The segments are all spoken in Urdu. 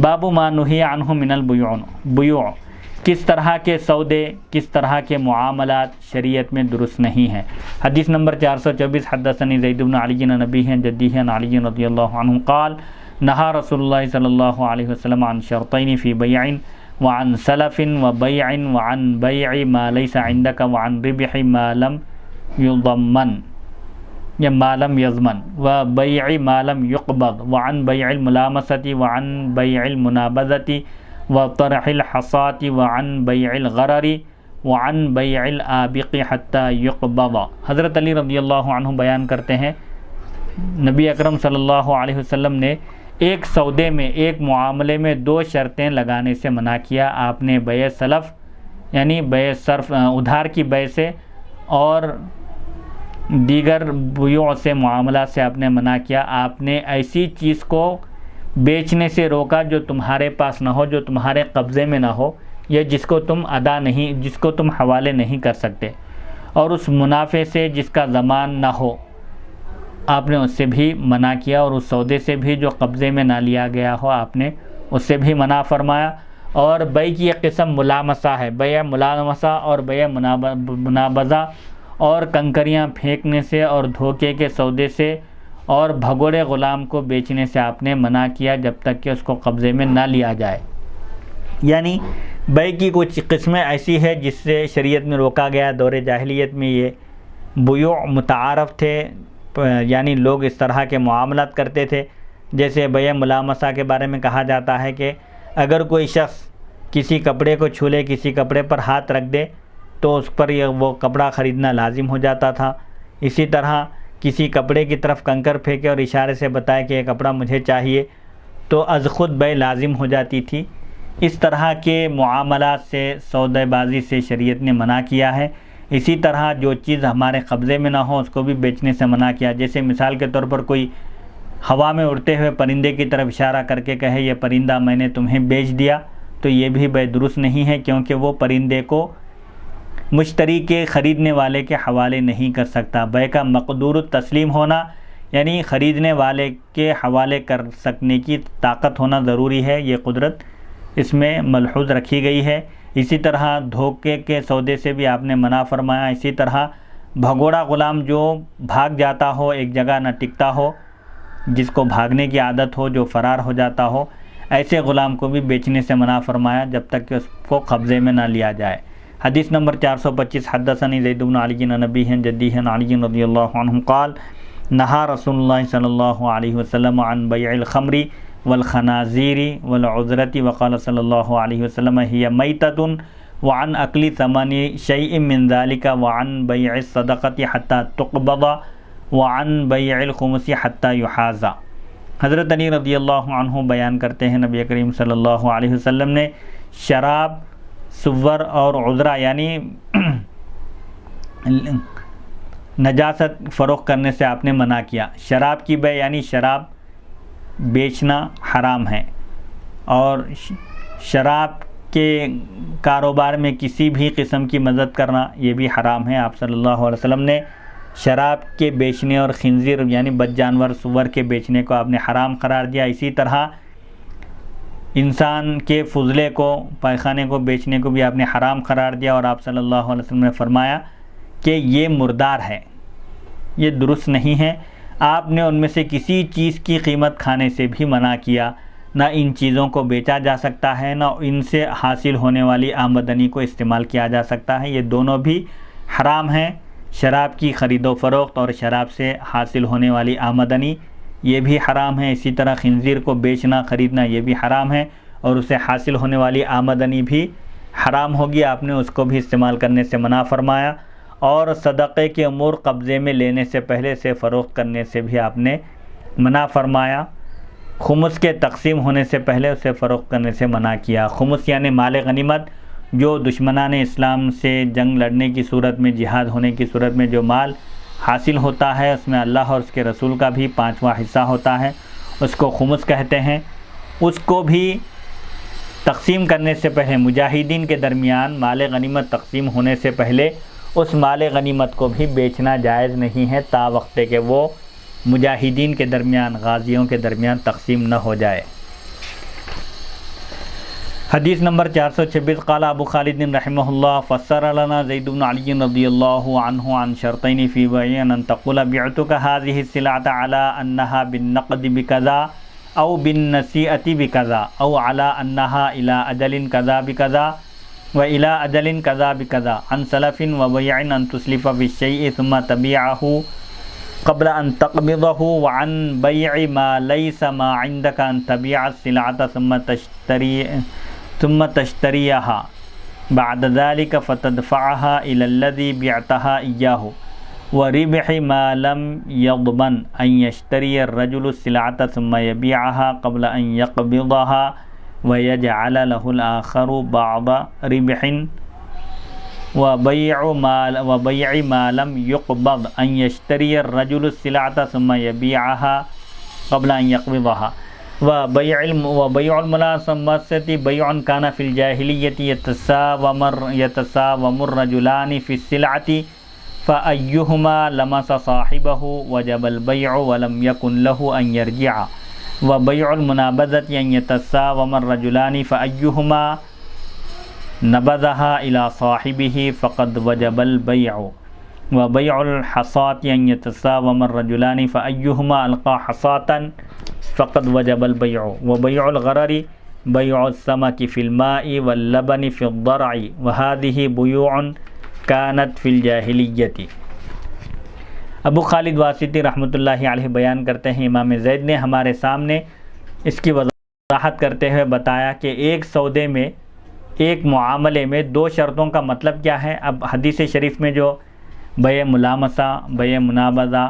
باب ما نہی عنہ من البیوع، کس طرح کے سودے، کس طرح کے معاملات شریعت میں درست نہیں ہیں۔ حدیث نمبر 424، حدثنی زید بن علی عن ابیہ عن جدہ عن علی رضی اللہ عنہ قال نہا رسول اللہ صلی اللہ علیہ وسلم عن شرطین فی بیع وعن سلف وبیع وعن بیع ما لیس عندک وعن ربح ما لم یضمن یا ما لم یضمن وبیع ما لم یقبض وعن بیع الملامسۃ وعن بیع المنابذۃ وطرح الحصاۃ وعن بیع الغرر وعن بیع الآبق حتی یقبض۔ حضرت علی رضی اللہ عنہ بیان کرتے ہیں نبی اکرم صلی اللہ علیہ وسلم نے ایک سودے میں، ایک معاملے میں 2 شرطیں لگانے سے منع کیا۔ آپ نے بیع سلف یعنی بیع صرف ادھار کی بیع سے اور دیگر بیوع سے معاملات سے آپ نے منع کیا۔ آپ نے ایسی چیز کو بیچنے سے روکا جو تمہارے پاس نہ ہو، جو تمہارے قبضے میں نہ ہو، یا جس کو تم حوالے نہیں کر سکتے، اور اس منافع سے جس کا ضمان نہ ہو آپ نے اس سے بھی منع کیا، اور اس سودے سے بھی جو قبضے میں نہ لیا گیا ہو آپ نے اس سے بھی منع فرمایا۔ اور بیع کی ایک قسم ملامسہ ہے، بیع ملامسہ اور بیع منابذہ، اور کنکریاں پھینکنے سے اور دھوکے کے سودے سے اور بھگوڑے غلام کو بیچنے سے آپ نے منع کیا جب تک کہ اس کو قبضے میں نہ لیا جائے۔ یعنی بیع کی کچھ قسمیں ایسی ہے جس سے شریعت میں روکا گیا۔ دور جاہلیت میں یہ بیوع متعارف تھے، یعنی لوگ اس طرح کے معاملات کرتے تھے۔ جیسے بیع ملامسہ کے بارے میں کہا جاتا ہے کہ اگر کوئی شخص کسی کپڑے کو چھو لے، کسی کپڑے پر ہاتھ رکھ دے تو اس پر وہ کپڑا خریدنا لازم ہو جاتا تھا۔ اسی طرح کسی کپڑے کی طرف کنکر پھینکے اور اشارے سے بتائے کہ یہ کپڑا مجھے چاہیے تو از خود بیع لازم ہو جاتی تھی۔ اس طرح کے معاملات سے، سودے بازی سے شریعت نے منع کیا ہے۔ اسی طرح جو چیز ہمارے قبضے میں نہ ہو اس کو بھی بیچنے سے منع کیا۔ جیسے مثال کے طور پر کوئی ہوا میں اڑتے ہوئے پرندے کی طرف اشارہ کر کے کہے یہ پرندہ میں نے تمہیں بیچ دیا، تو یہ بھی بیع درست نہیں ہے، کیونکہ وہ پرندے کو مشتری کے خریدنے والے کے حوالے نہیں کر سکتا۔ بیع کا مقدور التسلیم ہونا یعنی خریدنے والے کے حوالے کر سکنے کی طاقت ہونا ضروری ہے، یہ قدرت اس میں ملحوظ رکھی گئی ہے۔ اسی طرح دھوکے کے سودے سے بھی آپ نے منع فرمایا۔ اسی طرح بھگوڑا غلام جو بھاگ جاتا ہو، ایک جگہ نہ ٹکتا ہو، جس کو بھاگنے کی عادت ہو، جو فرار ہو جاتا ہو، ایسے غلام کو بھی بیچنے سے منع فرمایا جب تک کہ اس کو قبضے میں نہ لیا جائے۔ حدیث نمبر 425، حدثنی زید بن علی عن ابیہ عن جدہ عن علی رضی اللہ عنہ قال نہا رسول اللہ صلی اللہ علیہ وسلم عن بیع الخمر والخنازیر والعذرۃ وقال صلی اللہ علیہ وسلم ہی میتۃ وعن اکل ثمن شیء من ذلک وعن بیع الصدقۃ حتی تقبض وعن بیع الخمس حتی یحاز۔ حضرت علی رضی اللہ عنہ بیان کرتے ہیں نبی کریم صلی اللہ علیہ وسلم نے شراب، سور اور عذرہ یعنی نجاست فروخت کرنے سے آپ نے منع کیا۔ شراب کی بیع یعنی شراب بیچنا حرام ہے، اور شراب کے کاروبار میں کسی بھی قسم کی مدد کرنا یہ بھی حرام ہے۔ آپ صلی اللہ علیہ وسلم نے شراب کے بیچنے اور خنزیر یعنی بد جانور سور کے بیچنے کو آپ نے حرام قرار دیا۔ اسی طرح انسان کے فضلے کو، پائخانے کو بیچنے کو بھی آپ نے حرام قرار دیا، اور آپ صلی اللہ علیہ وسلم نے فرمایا کہ یہ مردار ہے، یہ درست نہیں ہے۔ آپ نے ان میں سے کسی چیز کی قیمت کھانے سے بھی منع کیا۔ نہ ان چیزوں کو بیچا جا سکتا ہے، نہ ان سے حاصل ہونے والی آمدنی کو استعمال کیا جا سکتا ہے، یہ دونوں بھی حرام ہیں۔ شراب کی خرید و فروخت اور شراب سے حاصل ہونے والی آمدنی یہ بھی حرام ہے۔ اسی طرح خنزیر کو بیچنا، خریدنا یہ بھی حرام ہے، اور اسے حاصل ہونے والی آمدنی بھی حرام ہوگی، آپ نے اس کو بھی استعمال کرنے سے منع فرمایا۔ اور صدقے کے امور قبضے میں لینے سے پہلے سے فروخت کرنے سے بھی آپ نے منع فرمایا۔ خمس کے تقسیم ہونے سے پہلے اسے فروخت کرنے سے منع کیا۔ خمس یعنی مال غنیمت، جو دشمنان اسلام سے جنگ لڑنے کی صورت میں، جہاد ہونے کی صورت میں جو مال حاصل ہوتا ہے اس میں اللہ اور اس کے رسول کا بھی 5واں حصہ ہوتا ہے، اس کو خمس کہتے ہیں۔ اس کو بھی تقسیم کرنے سے پہلے، مجاہدین کے درمیان مال غنیمت تقسیم ہونے سے پہلے اس مال غنیمت کو بھی بیچنا جائز نہیں ہے، تا وقت کہ وہ مجاہدین کے درمیان، غازیوں کے درمیان تقسیم نہ ہو جائے۔ حدیث نمبر 426 قال ابو خالد رحمہ اللہ فسر لنا زید بن علی رضی اللہ عنہ عن شرطین فی بیع ان تقول بعتک هذه السلعة على انها بالنقد بكذا او بالنسیئة بكذا او على انها الى اجل كذا بكذا والى اجل كذا بكذا عن سلف وبيع ان تسلف بالشيء ثم تبيعه قبل ان تقبضه وعن بيع ما ليس ما عندك ان تبيع السلعة ثم تشتريها بعد ذلك فتدفعها إلى الذي بعتها إياه وربح ما لم يضمن أن يشتري الرجل السلعة ثم يبيعها قبل أن يقبضها ويجعل له الآخر بعض ربح وبيع ما لم يقبض أن يشتري الرجل السلعة ثم يبيعها قبل أن يقبضها وبيع الملاسمة بيع كان في الجاهلية يتساوم الرجلان في السلعة فأيهما لمس صاحبه وجب البيع ولم يكن له أن يرجع وبيع المنابذة أن يتساوم الرجلان فأيهما نبذها إلى صاحبه فقد وجب البيع وبيع الحصاة أن يتساوم الرجلان فأيهما ألقى حصاة فقد وجب البيع وبيع الغرر بيع السمك في الماء واللبن في الضرع وهذه بيوع كانت في الجاهلية۔ ابو خالد واسطی رحمۃ اللہ علیہ بیان کرتے ہیں امام زید نے ہمارے سامنے اس کی وضاحت کرتے ہوئے بتایا کہ ایک سودے میں، ایک معاملے میں دو شرطوں کا مطلب کیا ہے۔ اب حدیث شریف میں جو بیع ملامسہ، بیع منابذہ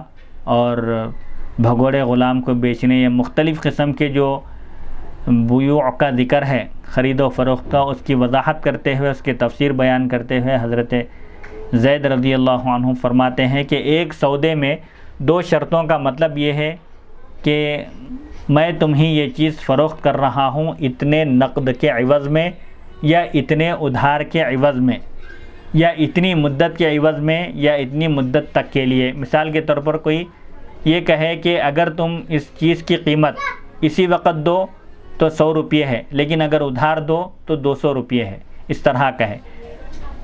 اور بھگوڑے غلام کو بیچنے یا مختلف قسم کے جو بیوع کا ذکر ہے، خرید و فروخت کا، اس کی وضاحت کرتے ہوئے، اس کی تفسیر بیان کرتے ہوئے حضرت زید رضی اللہ عنہ فرماتے ہیں کہ ایک سودے میں دو شرطوں کا مطلب یہ ہے کہ میں تمہیں یہ چیز فروخت کر رہا ہوں اتنے نقد کے عوض میں، یا اتنے ادھار کے عوض میں، یا اتنی مدت کے عوض میں، یا اتنی مدت تک کے لیے۔ مثال کے طور پر کوئی یہ کہے کہ اگر تم اس چیز کی قیمت اسی وقت دو تو 100 روپے ہے، لیکن اگر ادھار دو تو 200 روپے ہے، اس طرح کہے۔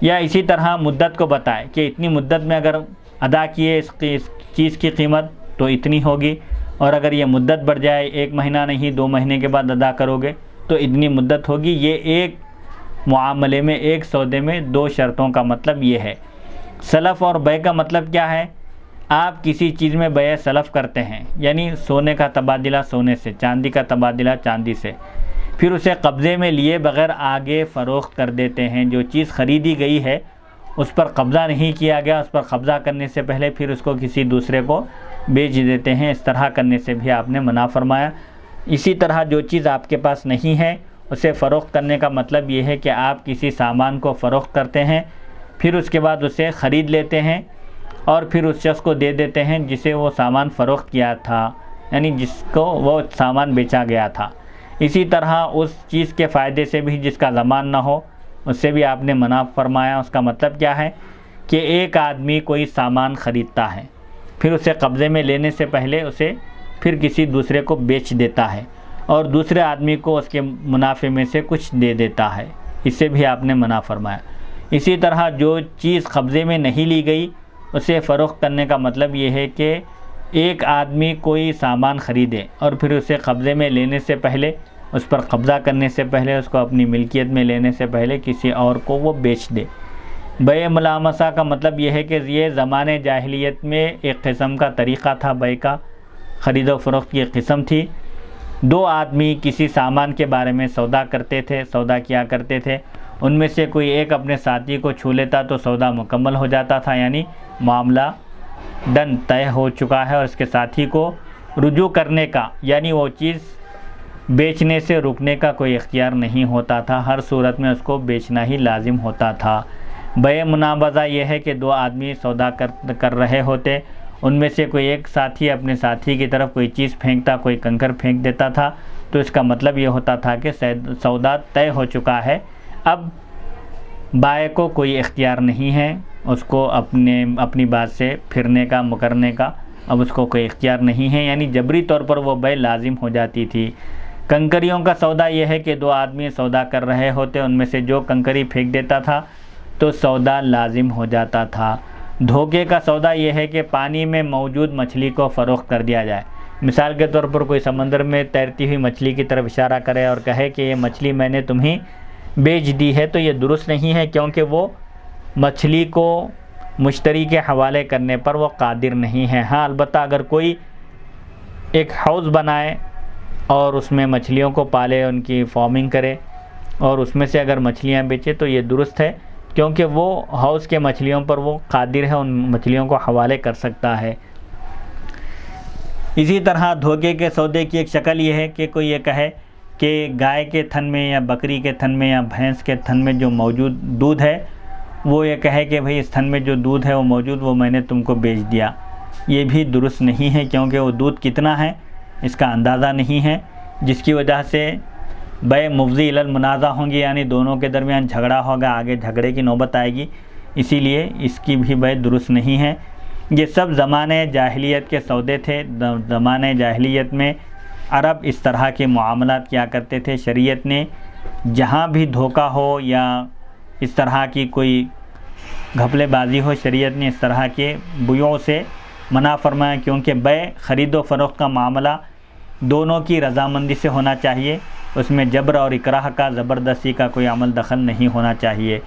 یا اسی طرح مدت کو بتائے کہ اتنی مدت میں اگر ادا کیے اس چیز کی قیمت تو اتنی ہوگی، اور اگر یہ مدت بڑھ جائے، 1 مہینہ نہیں 2 مہینے کے بعد ادا کرو گے تو اتنی مدت ہوگی۔ یہ ایک معاملے میں، ایک سودے میں دو شرطوں کا مطلب یہ ہے۔ سلف اور بیع کا مطلب کیا ہے؟ آپ کسی چیز میں بیع سلف کرتے ہیں، یعنی سونے کا تبادلہ سونے سے، چاندی کا تبادلہ چاندی سے، پھر اسے قبضے میں لیے بغیر آگے فروخت کر دیتے ہیں۔ جو چیز خریدی گئی ہے اس پر قبضہ نہیں کیا گیا، اس پر قبضہ کرنے سے پہلے پھر اس کو کسی دوسرے کو بیچ دیتے ہیں۔ اس طرح کرنے سے بھی آپ نے منع فرمایا۔ اسی طرح جو چیز آپ کے پاس نہیں ہے اسے فروخت کرنے کا مطلب یہ ہے کہ آپ کسی سامان کو فروخت کرتے ہیں، پھر اس کے بعد اسے خرید لیتے ہیں اور پھر اس شخص کو دے دیتے ہیں جسے وہ سامان فروخت کیا تھا، یعنی جس کو وہ سامان بیچا گیا تھا۔ اسی طرح اس چیز کے فائدے سے بھی جس کا ضمان نہ ہو اس سے بھی آپ نے منع فرمایا۔ اس کا مطلب کیا ہے کہ ایک آدمی کوئی سامان خریدتا ہے، پھر اسے قبضے میں لینے سے پہلے اسے پھر کسی دوسرے کو بیچ دیتا ہے اور دوسرے آدمی کو اس کے منافع میں سے کچھ دے دیتا ہے، اس سے بھی آپ نے منع فرمایا۔ اسی طرح جو چیز قبضے میں نہیں لی گئی اسے فروخت کرنے کا مطلب یہ ہے کہ ایک آدمی کوئی سامان خریدے اور پھر اسے قبضے میں لینے سے پہلے، اس پر قبضہ کرنے سے پہلے، اس کو اپنی ملکیت میں لینے سے پہلے کسی اور کو وہ بیچ دے۔ بیع ملامسہ کا مطلب یہ ہے کہ یہ زمانے جاہلیت میں ایک قسم کا طریقہ تھا، بیع کا، خرید و فروخت کی قسم تھی۔ دو آدمی کسی سامان کے بارے میں سودا کرتے تھے، سودا کیا کرتے تھے، ان میں سے کوئی ایک اپنے ساتھی کو چھو لیتا تو سودا مکمل ہو جاتا تھا، یعنی معاملہ ڈن، طے ہو چکا ہے، اور اس کے ساتھی کو رجوع کرنے کا، یعنی وہ چیز بیچنے سے رکنے کا کوئی اختیار نہیں ہوتا تھا، ہر صورت میں اس کو بیچنا ہی لازم ہوتا تھا۔ بیع منابذہ یہ ہے کہ دو آدمی سودا کر رہے ہوتے، ان میں سے کوئی ایک ساتھی اپنے ساتھی کی طرف کوئی چیز پھینکتا، کوئی کنکر پھینک دیتا تھا، تو اس کا مطلب یہ ہوتا تھا کہ سودا طے ہو چکا ہے، اب بائع کو کوئی اختیار نہیں ہے اس کو اپنی بات سے پھرنے کا، مکرنے کا، اب اس کو کوئی اختیار نہیں ہے، یعنی جبری طور پر وہ بیع لازم ہو جاتی تھی۔ کنکریوں کا سودا یہ ہے کہ دو آدمی سودا کر رہے ہوتے، ان میں سے جو کنکری پھینک دیتا تھا تو سودا لازم ہو جاتا تھا۔ دھوکے کا سودا یہ ہے کہ پانی میں موجود مچھلی کو فروخت کر دیا جائے۔ مثال کے طور پر کوئی سمندر میں تیرتی ہوئی مچھلی کی طرف اشارہ کرے اور کہے کہ یہ مچھلی میں نے تمہیں بیچ دی ہے، تو یہ درست نہیں ہے، کیونکہ وہ مچھلی کو مشتری کے حوالے کرنے پر وہ قادر نہیں ہے۔ ہاں البتہ اگر کوئی ایک حوض بنائے اور اس میں مچھلیوں کو پالے، ان کی فارمنگ کرے اور اس میں سے اگر مچھلیاں بیچے تو یہ درست ہے، کیونکہ وہ حوض کے مچھلیوں پر وہ قادر ہے، ان مچھلیوں کو حوالے کر سکتا ہے۔ اسی طرح دھوکے کے سودے کی ایک شکل یہ ہے کہ کوئی یہ کہے کہ گائے کے تھن میں یا بکری کے تھن میں یا بھینس کے تھن میں جو موجود دودھ ہے، وہ یہ کہے کہ بھئی اس تھن میں جو دودھ ہے وہ موجود، وہ میں نے تم کو بیچ دیا۔ یہ بھی درست نہیں ہے، کیونکہ وہ دودھ کتنا ہے اس کا اندازہ نہیں ہے، جس کی وجہ سے بیع مفضی الی المنازع ہوں گی، یعنی دونوں کے درمیان جھگڑا ہوگا، آگے جھگڑے کی نوبت آئے گی، اسی لیے اس کی بھی بیع درست نہیں ہے۔ یہ سب زمانے جاہلیت کے سودے تھے۔ زمانے جاہلیت میں عرب اس طرح کے معاملات کیا کرتے تھے۔ شریعت نے جہاں بھی دھوکہ ہو یا اس طرح کی کوئی گھپلے بازی ہو، شریعت نے اس طرح کے بیوع سے منع فرمایا، کیونکہ بیع خرید و فروخت کا معاملہ دونوں کی رضامندی سے ہونا چاہیے، اس میں جبر اور اکراہ کا، زبردستی کا کوئی عمل دخل نہیں ہونا چاہیے۔